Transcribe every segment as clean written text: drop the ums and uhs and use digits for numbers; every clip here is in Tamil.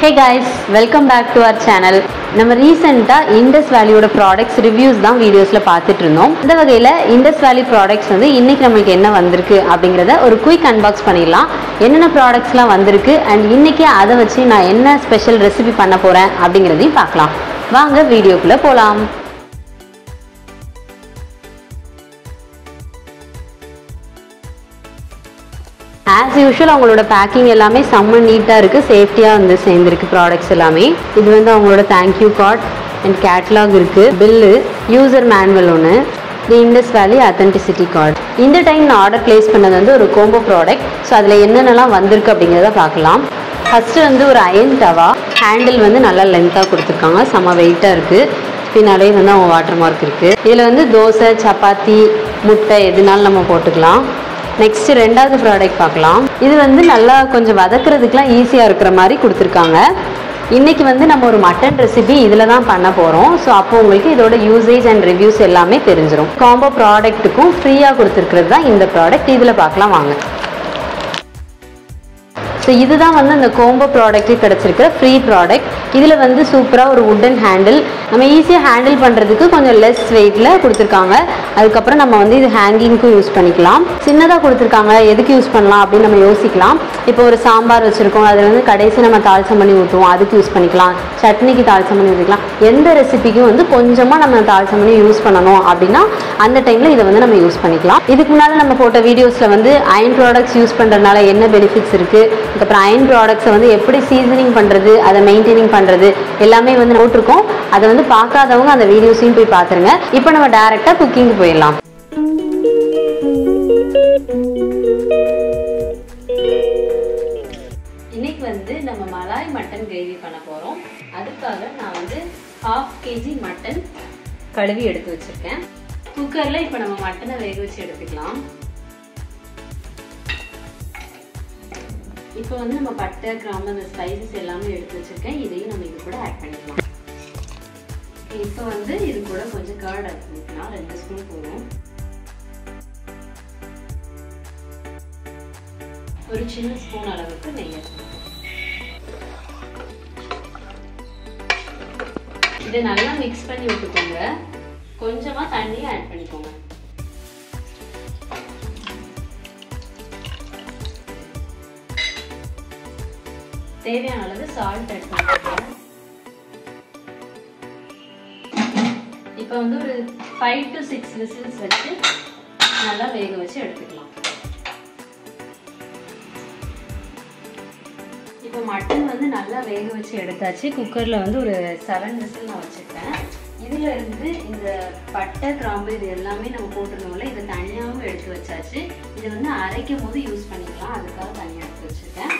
Hey guys, welcome back to our channel. நம்ம ரீசெண்டா Indus Valley-யோட ப்ராடக்ட்ஸ் ரிவ்யூஸ் தான் வீடியோஸ்ல பார்த்துட்டு இருந்தோம். இந்த வகையில Indus Valley ப்ராடக்ட்ஸ் வந்து இன்னைக்கு நமக்கு என்ன வந்திருக்கு அப்படிங்கறத ஒரு குயிக் அன்பாக்ஸ் பண்ணிடலாம். என்னென்ன ப்ராடக்ட்ஸ்லாம் வந்திருக்கு and இன்னைக்கு அதை வச்சு நான் என்ன ஸ்பெஷல் ரெசிபி பண்ண போறேன் அப்படிங்கறதையும் பார்க்கலாம். வாங்க வீடியோக்குள்ள போலாம். As usual அவங்களோட பேக்கிங் எல்லாமே செம்ம நீட்டாக இருக்குது, சேஃப்டியாக வந்து சேர்ந்துருக்கு ப்ராடக்ட்ஸ் எல்லாமே. இது வந்து அவங்களோட தேங்க்யூ கார்ட் அண்ட் கேட்லாக் இருக்குது, பில்லு, யூசர் மேனுவல் ஒன்று, தி Indus Valley அத்தென்டிசிட்டி கார்டு. இந்த டைம் நான் ஆர்டர் பிளேஸ் பண்ணது வந்து ஒரு கோம்போ ப்ராடக்ட். ஸோ அதில் என்னென்னலாம் வந்திருக்கு அப்படிங்கிறத பார்க்கலாம். ஃபஸ்ட்டு வந்து ஒரு அயன் தவா, ஹேண்டில் வந்து நல்லா லென்த்தாக கொடுத்துருக்காங்க, செம்ம வெயிட்டாக இருக்குது. பின்னாலே வந்து அவங்க வாட்டர் மார்க் இருக்குது. இதில் வந்து தோசை, சப்பாத்தி, முட்டை எதுனாலும் நம்ம போட்டுக்கலாம். நெக்ஸ்ட் ரெண்டாவது ப்ராடக்ட் பார்க்கலாம். இது வந்து நல்லா கொஞ்சம் வதக்குறதுக்குலாம் ஈஸியாக இருக்கிற மாதிரி கொடுத்துருக்காங்க. இன்றைக்கி வந்து நம்ம ஒரு மட்டன் ரெசிபி இதில் தான் பண்ண போகிறோம். ஸோ அப்போ உங்களுக்கு இதோட யூசேஜ் அண்ட் ரிவ்யூஸ் எல்லாமே தெரிஞ்சிடும். காம்போ ப்ராடக்ட்டுக்கும் ஃப்ரீயாக கொடுத்துருக்கிறது தான் இந்த ப்ராடக்ட். இதில் பார்க்கலாம் வாங்க. ஸோ இதுதான் வந்து அந்த கோம்போ ப்ராடக்ட்டு கிடச்சிருக்கிற ஃப்ரீ ப்ராடக்ட். இதில் வந்து சூப்பராக ஒரு வுட்டன் ஹேண்டில், நம்ம ஈஸியாக ஹேண்டில் பண்ணுறதுக்கு கொஞ்சம் லெஸ் வெயிட்டில் கொடுத்துருக்காங்க. அதுக்கப்புறம் நம்ம வந்து இது ஹேங்கிங்க்கும் யூஸ் பண்ணிக்கலாம். சின்னதாக கொடுத்துருக்காங்க, எதுக்கு யூஸ் பண்ணலாம் அப்படின்னு நம்ம யோசிக்கலாம். இப்போ ஒரு சாம்பார் வச்சுருக்கோம், அதில் வந்து கடைசி நம்ம தாளிசம் பண்ணி ஊற்றுவோம், அதுக்கு யூஸ் பண்ணிக்கலாம். சட்னிக்கு தாளிசம் பண்ணி ஊற்றிக்கலாம். எந்த ரெசிபிக்கும் வந்து கொஞ்சமாக நம்ம தாளிசம் பண்ணி யூஸ் பண்ணணும் அப்படின்னா அந்த டைமில் இதை வந்து நம்ம யூஸ் பண்ணிக்கலாம். இதுக்கு முன்னால் நம்ம போட்ட வீடியோஸில் வந்து அயன் ப்ராடக்ட்ஸ் யூஸ் பண்ணுறதுனால என்ன பெனிஃபிட்ஸ் இருக்குது, அதுக்கப்புறம் அயன் ப்ராடக்ட்ஸை வந்து எப்படி சீசனிங் பண்ணுறது, அதை மெயின்டைனிங் பண்ணுறது எல்லாமே வந்து போட்டிருக்கோம். அதை வந்து பார்க்காதவங்க அந்த வீடியோஸையும் போய் பார்த்துருங்க. இப்போ நம்ம டைரெக்டாக குக்கிங்கு போயிடலாம். இன்னைக்கு வந்து நம்ம மலாய் மட்டன் கிரேவி பண்ண போகிறோம். அதுக்காக நான் வந்து 1/2 kg மட்டன் கழுவி எடுத்து வச்சுருக்கேன். குக்கரில் இப்போ நம்ம மட்டனை வேக வச்சு எடுத்துக்கலாம். இப்போ வந்து நம்ம பட்டை, கிராம்பு, அந்த ஸ்பைசஸ் எல்லாமே எடுத்து வச்சிருக்கேன். இதையும் நம்ம இது கூட ஆட் பண்ணிக்கலாம். இப்போ வந்து இது கூட கொஞ்சம் கர்ட் ஆட் பண்ணிக்கலாம். 2 ஸ்பூன் போதும். ஒரு சின்ன ஸ்பூன் அளவுக்கு நெய் ஆட் பண்ணிக்கலாம். இதை நல்லா மிக்ஸ் பண்ணி விட்டுக்கோங்க. கொஞ்சமா தண்ணி ஆட் பண்ணிக்கோங்க. தேவையான அளவு சால்ட் ஆட் பண்ணிக்கோங்க. இப்போ வந்து ஒரு 5 to 6 விசில்ஸ் வச்சு நல்லா வேக வச்சு எடுத்துக்கலாம். இப்போ மட்டன் வந்து நல்லா வேக வச்சு எடுத்தாச்சு. குக்கரில் வந்து ஒரு 7 விசில் நான் வச்சுருக்கேன். இதில் இருந்து இந்த பட்டை, கிராம்பு இது எல்லாமே நம்ம போட்டுருந்தோம்ல, இதை தனியாகவும் எடுத்து வச்சாச்சு. இதை வந்து அரைக்கும் போது யூஸ் பண்ணிக்கலாம், அதுக்காக தனியாக எடுத்து வச்சுருக்கேன்.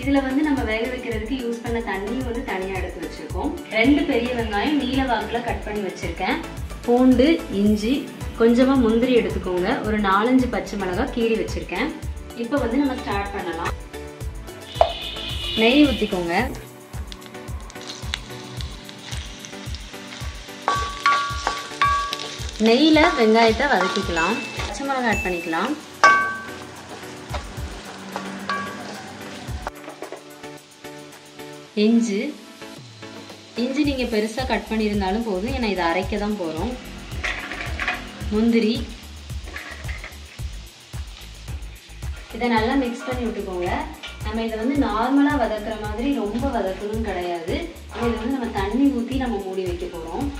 இதில் வந்து நம்ம வேக வைக்கிறதுக்கு யூஸ் பண்ண தண்ணியும் வந்து தனியாக எடுத்து வச்சுருக்கோம். 2 பெரிய வெங்காயம் நீல வாக்கில் கட் பண்ணி வச்சுருக்கேன். பூண்டு, இஞ்சி, கொஞ்சமாக முந்திரி எடுத்துக்கோங்க. ஒரு 4-5 பச்சை மிளகாய் கீறி வச்சுருக்கேன். இப்போ வந்து நம்ம ஸ்டார்ட் பண்ணலாம். நெய் ஊற்றிக்கோங்க. நெய்யில் வெங்காயத்தை வதக்கிக்கலாம். பச்சை மிளகாய் ஆட் பண்ணிக்கலாம். இஞ்சி நீங்கள் பெருசாக கட் பண்ணியிருந்தாலும் போதும், ஏன்னா இதை அரைக்க தான் போகிறோம். முந்திரி, இதை நல்லா மிக்ஸ் பண்ணி விட்டுக்கோங்க. நம்ம இதை வந்து நார்மலாக வதக்குற மாதிரி ரொம்ப வதக்கணும்னு கிடையாது. இதை வந்து நம்ம தண்ணி ஊற்றி நம்ம மூடி வைக்க போகிறோம்.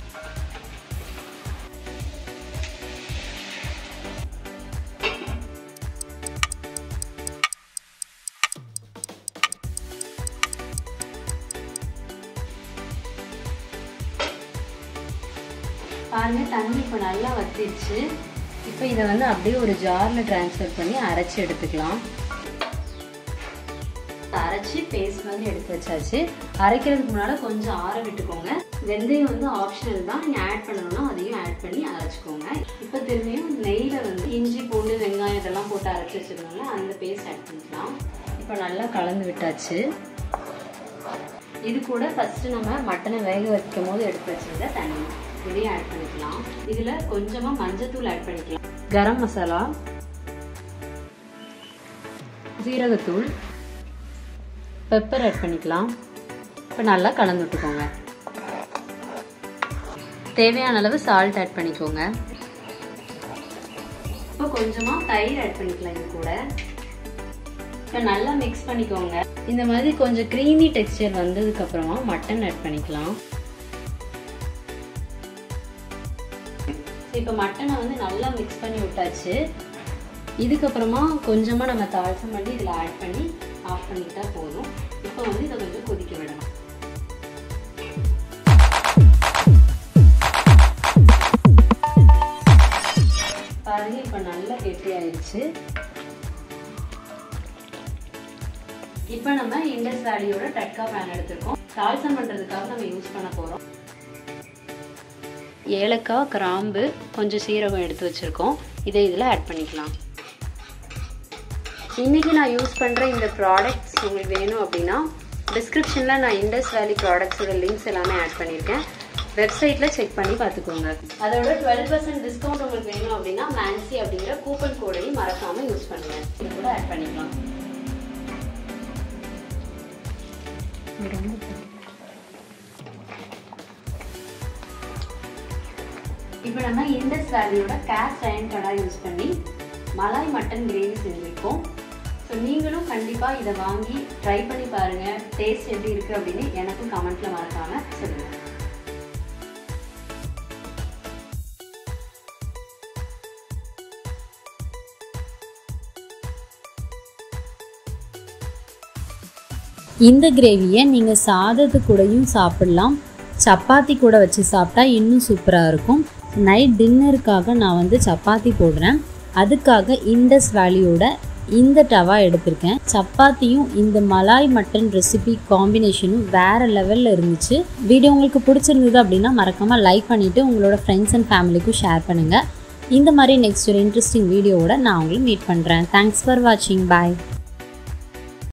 பாருங்க, தண்ணி இப்போ நல்லா வத்திடுச்சு. இப்போ இதை வந்து அப்படியே ஒரு ஜாரில் ட்ரான்ஸ்ஃபர் பண்ணி அரைச்சி எடுத்துக்கலாம். அரைச்சி பேஸ்ட் மாதிரி எடுத்து வச்சாச்சு. அரைக்கிறதுக்கு முன்னால் கொஞ்சம் ஆற விட்டுக்கோங்க. வெந்தயம் வந்து ஆப்ஷனல் தான், நீங்கள் ஆட் பண்ணணும்னா அதையும் ஆட் பண்ணி அரைச்சிக்கோங்க. இப்போ திரும்பியும் நெய்யில் வந்து இஞ்சி, பூண்டு, வெங்காயம் இதெல்லாம் போட்டு அரைச்சி வச்சுருந்தோம்ல, அந்த பேஸ்ட் ஆட் பண்ணிக்கலாம். இப்போ நல்லா கலந்து விட்டாச்சு. இது கூட ஃபஸ்ட்டு நம்ம மட்டனை வேக வைக்கும் போது எடுத்து வச்சுருந்த தண்ணி இதையும் ஆட் பண்ணிக்கலாம். இதில் கொஞ்சமாக மஞ்சத்தூள் ஆட் பண்ணிக்கலாம். கரம் மசாலா, ஜீரகத்தூள், பெப்பர் ஆட் பண்ணிக்கலாம். இப்போ நல்லா கலந்து விட்டுக்கோங்க. தேவையான அளவு சால்ட் ஆட் பண்ணிக்கோங்க. இப்போ கொஞ்சமாக தயிர் ஆட் பண்ணிக்கலாம் இது கூட. இப்போ நல்லா மிக்ஸ் பண்ணிக்கோங்க. இந்த மாதிரி கொஞ்சம் க்ரீமி டெக்ஸ்சர் வந்ததுக்கு அப்புறமா மட்டன் ஆட் பண்ணிக்கலாம். இப்போ மட்டனை வந்து நல்லா மிக்ஸ் பண்ணி விட்டாச்சு. இதுக்கப்புறமா கொஞ்சமாக நம்ம தாளிசம் பண்ணி இதில் ஆட் பண்ணி ஆஃப் பண்ணிக்கிட்டா போதும். இப்போ வந்து இதை கொஞ்சம் கொதிக்க விடலாம். பாருங்க, இப்போ நல்லா கெட்டி ஆயிடுச்சு. இப்போ நம்ம இண்டஸ் வேலியோட டட்கா பேன் எடுத்துருக்கோம். தாளிசம் பண்ணுறதுக்காக நம்ம யூஸ் பண்ண போகிறோம். ஏலக்காய், கிராம்பு, கொஞ்சம் சீரகம் எடுத்து வச்சுருக்கோம். இதை இதில் ஆட் பண்ணிக்கலாம். இன்றைக்கி நான் யூஸ் பண்ணுற இந்த ப்ராடக்ட்ஸ் உங்களுக்கு வேணும் அப்படின்னா டிஸ்கிரிப்ஷனில் நான் இண்டஸ் வேலி ப்ராடக்ட்ஸோட லிங்க்ஸ் எல்லாமே ஆட் பண்ணியிருக்கேன். வெப்சைட்டில் செக் பண்ணி பார்த்துக்கோங்க. அதோட 12% டிஸ்கவுண்ட் உங்களுக்கு வேணும் அப்படின்னா மேன்சி அப்படிங்கிற கூப்பன் கோடையும் மறக்காமல் யூஸ் பண்ணுங்கள். இது கூட ஆட் பண்ணிக்கலாம். இப்போ நம்ம இண்டஸ் வேலியோட கேஸ்ட் அயர்ன் கடாய் யூஸ் பண்ணி மலாய் மட்டன் கிரேவி செஞ்சுருக்கோம். ஸோ நீங்களும் கண்டிப்பாக இதை வாங்கி ட்ரை பண்ணி பாருங்கள். டேஸ்ட் எப்படி இருக்குது அப்படின்னு எனக்கும் கமெண்ட்டில் மறக்காமல் சொல்லுங்கள். இந்த கிரேவியை நீங்கள் சாதத்து கூடயும் சாப்பிடலாம், சப்பாத்தி கூட வச்சு சாப்பிட்டா இன்னும் சூப்பராக இருக்கும். நைட் டின்னருக்காக நான் வந்து சப்பாத்தி போடுறேன். அதுக்காக இண்டஸ் வேலியோட இந்த டவா எடுத்திருக்கேன். சப்பாத்தியும் இந்த மலாய் மட்டன் ரெசிபி காம்பினேஷனும் வேறு லெவலில் இருந்துச்சு. வீடியோ உங்களுக்கு பிடிச்சிருந்தது அப்படின்னா மறக்காமல் லைக் பண்ணிவிட்டு உங்களோட ஃப்ரெண்ட்ஸ் அண்ட் ஃபேமிலிக்கும் ஷேர் பண்ணுங்கள். இந்த மாதிரி நெக்ஸ்ட் ஒரு இன்ட்ரெஸ்டிங் வீடியோவோட நான் உங்களை மீட் பண்ணுறேன். தேங்க்ஸ் ஃபார் வாட்சிங். பாய்.